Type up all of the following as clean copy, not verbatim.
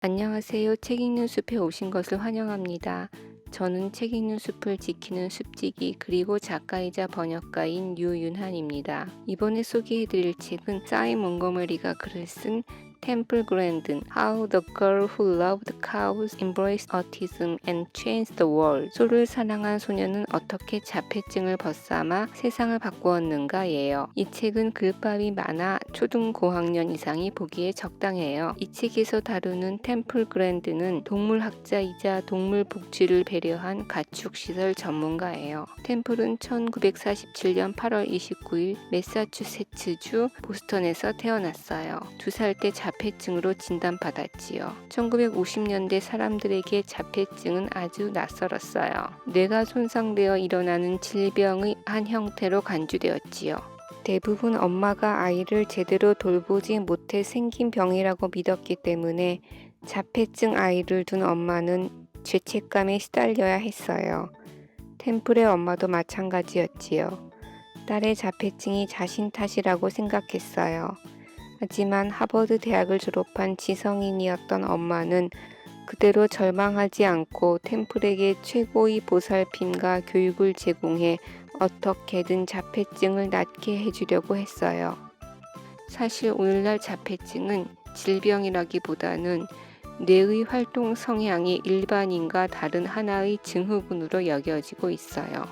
안녕하세요. 책 읽는 숲에 오신 것을 환영합니다. 저는 책 읽는 숲을 지키는 숲지기 그리고 작가이자 번역가인 유윤한입니다. 이번에 소개해드릴 책은 사이 몽고머리가 글을 쓴 템플 그랜든 How the Girl Who Loved Cows Embraced Autism and Changed the World. 소를 사랑한 소녀는 어떻게 자폐증을 벗삼아 세상을 바꾸었는가예요. 이 책은 글밥이 많아 초등 고학년 이상이 보기에 적당해요. 이 책에서 다루는 템플 그랜드는 동물학자이자 동물 복지를 배려한 가축시설 전문가예요. 템플은 1947년 8월 29일 매사추세츠주 보스턴에서 태어났어요. 2살 때 자폐증으로 진단받았지요. 1950년대 사람들에게 자폐증은 아주 낯설었어요. 뇌가 손상되어 일어나는 질병의 한 형태로 간주되었지요. 대부분 엄마가 아이를 제대로 돌보지 못해 생긴 병이라고 믿었기 때문에 자폐증 아이를 둔 엄마는 죄책감에 시달려야 했어요. 템플의 엄마도 마찬가지였지요. 딸의 자폐증이 자신 탓이라고 생각했어요. 하지만 하버드 대학을 졸업한 지성인이었던 엄마는 그대로 절망하지 않고 템플에게 최고의 보살핌과 교육을 제공해 어떻게든 자폐증을 낫게 해주려고 했어요. 사실 오늘날 자폐증은 질병이라기보다는 뇌의 활동 성향이 일반인과 다른 하나의 증후군으로 여겨지고 있어요.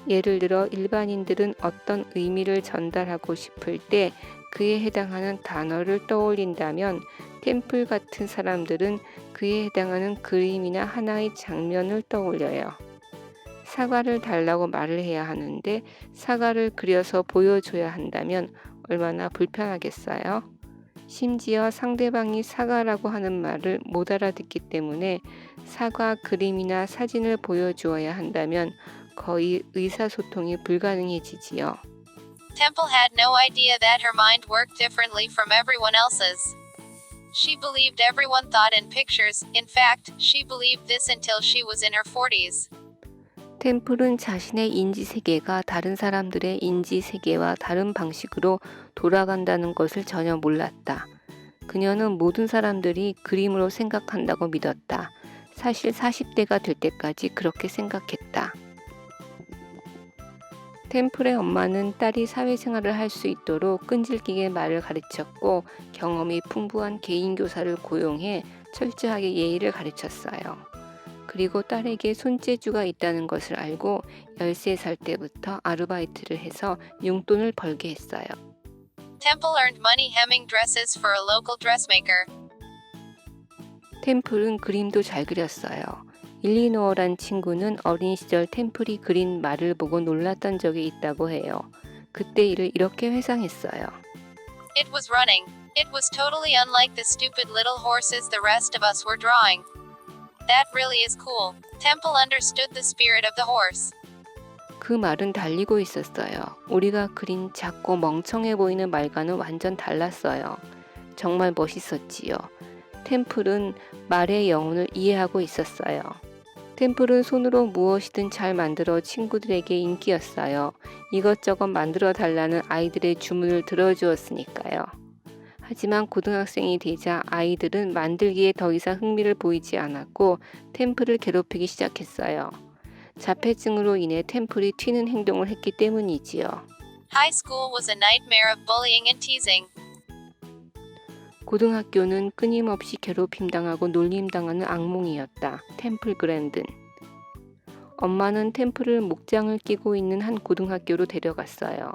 예를 들어 일반인들은 어떤 의미를 전달하고 싶을 때 그에 해당하는 단어를 떠올린다면 템플 같은 사람들은 그에 해당하는 그림이나 하나의 장면을 떠올려요. 사과를 달라고 말을 해야 하는데 사과를 그려서 보여줘야 한다면 얼마나 불편하겠어요? 심지어 상대방이 사과라고 하는 말을 못 알아듣기 때문에 사과 그림이나 사진을 보여주어야 한다면 거의 의사소통이 불가능해지지요. Temple had no idea that her mind worked differently from everyone else's. She believed everyone thought in pictures. In fact, she believed this until she was in her 40s. 템플은 자신의 인지세계가 다른 사람들의 인지세계와 다른 방식으로 돌아간다는 것을 전혀 몰랐다. 그녀는 모든 사람들이 그림으로 생각한다고 믿었다. 사실 40대가 될 때까지 그렇게 생각했다. 템플의 엄마는 딸이 사회생활을 할 수 있도록 끈질기게 말을 가르쳤고 경험이 풍부한 개인교사를 고용해 철저하게 예의를 가르쳤어요. 그리고 딸에게 손재주가 있다는 것을 알고 13살 때부터 아르바이트를 해서 용돈을 벌게 했어요. Temple earned money hemming dresses for a local dressmaker. 템플은 그림도 잘 그렸어요. 일리노어란 친구는 어린 시절 템플이 그린 말을 보고 놀랐던 적이 있다고 해요. 그때 이를 이렇게 회상했어요. It was running. It was totally unlike the stupid little horses the rest of us were drawing. That really is cool. Temple understood the spirit of the horse. 그 말은 달리고 있었어요. 우리가 그린 작고 멍청해 보이는 말과는 완전 달랐어요. 정말 멋있었지요. 템플은 말의 영혼을 이해하고 있었어요. 템플은 손으로 무엇이든 잘 만들어 친구들에게 인기였어요. 이것저것 만들어 달라는 아이들의 주문을 들어주었으니까요. 하지만 고등학생이 되자 아이들은 만들기에 더 이상 흥미를 보이지 않았고 템플을 괴롭히기 시작했어요. 자폐증으로 인해 템플이 튀는 행동을 했기 때문이지요. High school was a nightmare of bullying and teasing. 고등학교는 끊임없이 괴롭힘당하고 놀림당하는 악몽이었다. 템플 그랜든. 엄마는 템플을 목장을 끼고 있는 한 고등학교로 데려갔어요.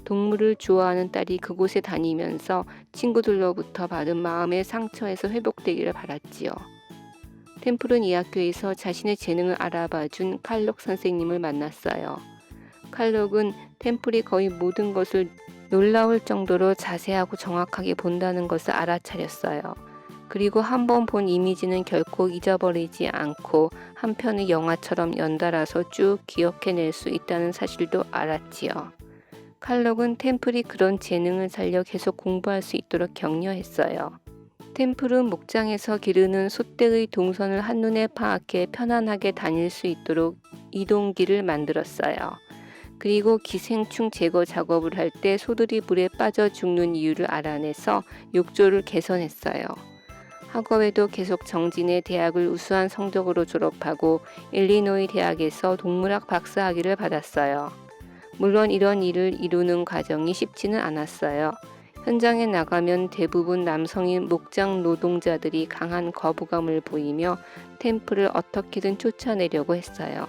동물을 좋아하는 딸이 그곳에 다니면서 친구들로부터 받은 마음의 상처에서 회복되기를 바랐지요. 템플은 이 학교에서 자신의 재능을 알아봐준 칼록 선생님을 만났어요. 칼록은 템플이 거의 모든 것을 놀라울 정도로 자세하고 정확하게 본다는 것을 알아차렸어요. 그리고 한 번 본 이미지는 결코 잊어버리지 않고 한 편의 영화처럼 연달아서 쭉 기억해낼 수 있다는 사실도 알았지요. 칼록은 템플이 그런 재능을 살려 계속 공부할 수 있도록 격려했어요. 템플은 목장에서 기르는 소떼의 동선을 한눈에 파악해 편안하게 다닐 수 있도록 이동기를 만들었어요. 그리고 기생충 제거 작업을 할 때 소들이 물에 빠져 죽는 이유를 알아내서 욕조를 개선했어요. 학업에도 계속 정진해 대학을 우수한 성적으로 졸업하고 일리노이 대학에서 동물학 박사학위를 받았어요. 물론 이런 일을 이루는 과정이 쉽지는 않았어요. 현장에 나가면 대부분 남성인 목장 노동자들이 강한 거부감을 보이며 템플을 어떻게든 쫓아내려고 했어요.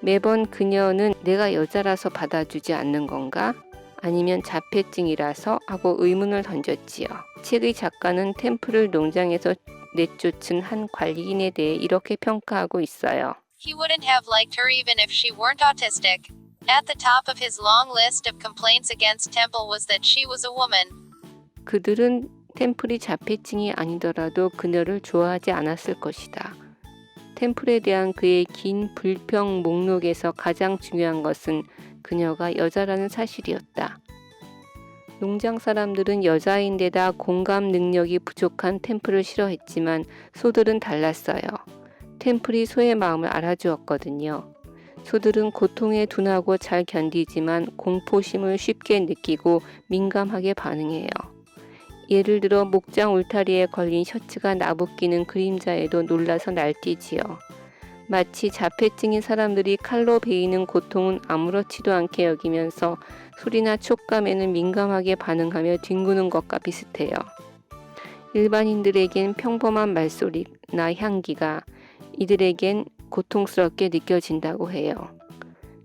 매번 그녀는 내가 여자라서 받아주지 않는 건가? 아니면 자폐증이라서 하고 의문을 던졌지요. 책의 작가는 템플을 농장에서 내쫓은 한 관리인에 대해 이렇게 평가하고 있어요. He wouldn't have liked her even if she weren't autistic. At the top of his long list of complaints against Temple was that she was a woman. 그들은 템플이 자폐증이 아니더라도 그녀를 좋아하지 않았을 것이다. 템플에 대한 그의 긴 불평 목록에서 가장 중요한 것은 그녀가 여자라는 사실이었다. 농장 사람들은 여자인데다 공감 능력이 부족한 템플을 싫어했지만 소들은 달랐어요. 템플이 소의 마음을 알아주었거든요. 소들은 고통에 둔하고 잘 견디지만 공포심을 쉽게 느끼고 민감하게 반응해요. 예를 들어 목장 울타리에 걸린 셔츠가 나부끼는 그림자에도 놀라서 날뛰지요. 마치 자폐증인 사람들이 칼로 베이는 고통은 아무렇지도 않게 여기면서 소리나 촉감에는 민감하게 반응하며 뒹구는 것과 비슷해요. 일반인들에겐 평범한 말소리나 향기가 이들에겐 고통스럽게 느껴진다고 해요.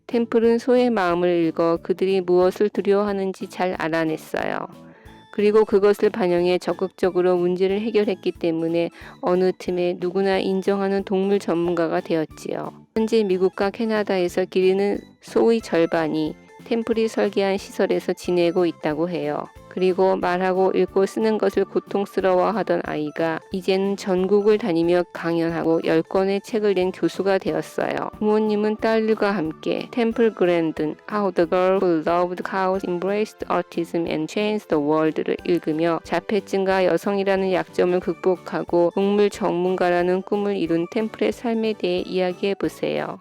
템플은 소의 마음을 읽어 그들이 무엇을 두려워하는지 잘 알아냈어요. 그리고 그것을 반영해 적극적으로 문제를 해결했기 때문에 어느 틈에 누구나 인정하는 동물 전문가가 되었지요. 현재 미국과 캐나다에서 기르는 소의 절반이 템플이 설계한 시설에서 지내고 있다고 해요. 그리고 말하고 읽고 쓰는 것을 고통스러워하던 아이가 이제는 전국을 다니며 강연하고 10권의 책을 낸 교수가 되었어요. 부모님은 딸들과 함께 템플 그랜든 How the Girl Who Loved Cows Embraced Autism and Changed the World를 읽으며 자폐증과 여성이라는 약점을 극복하고 동물 전문가라는 꿈을 이룬 템플의 삶에 대해 이야기해 보세요.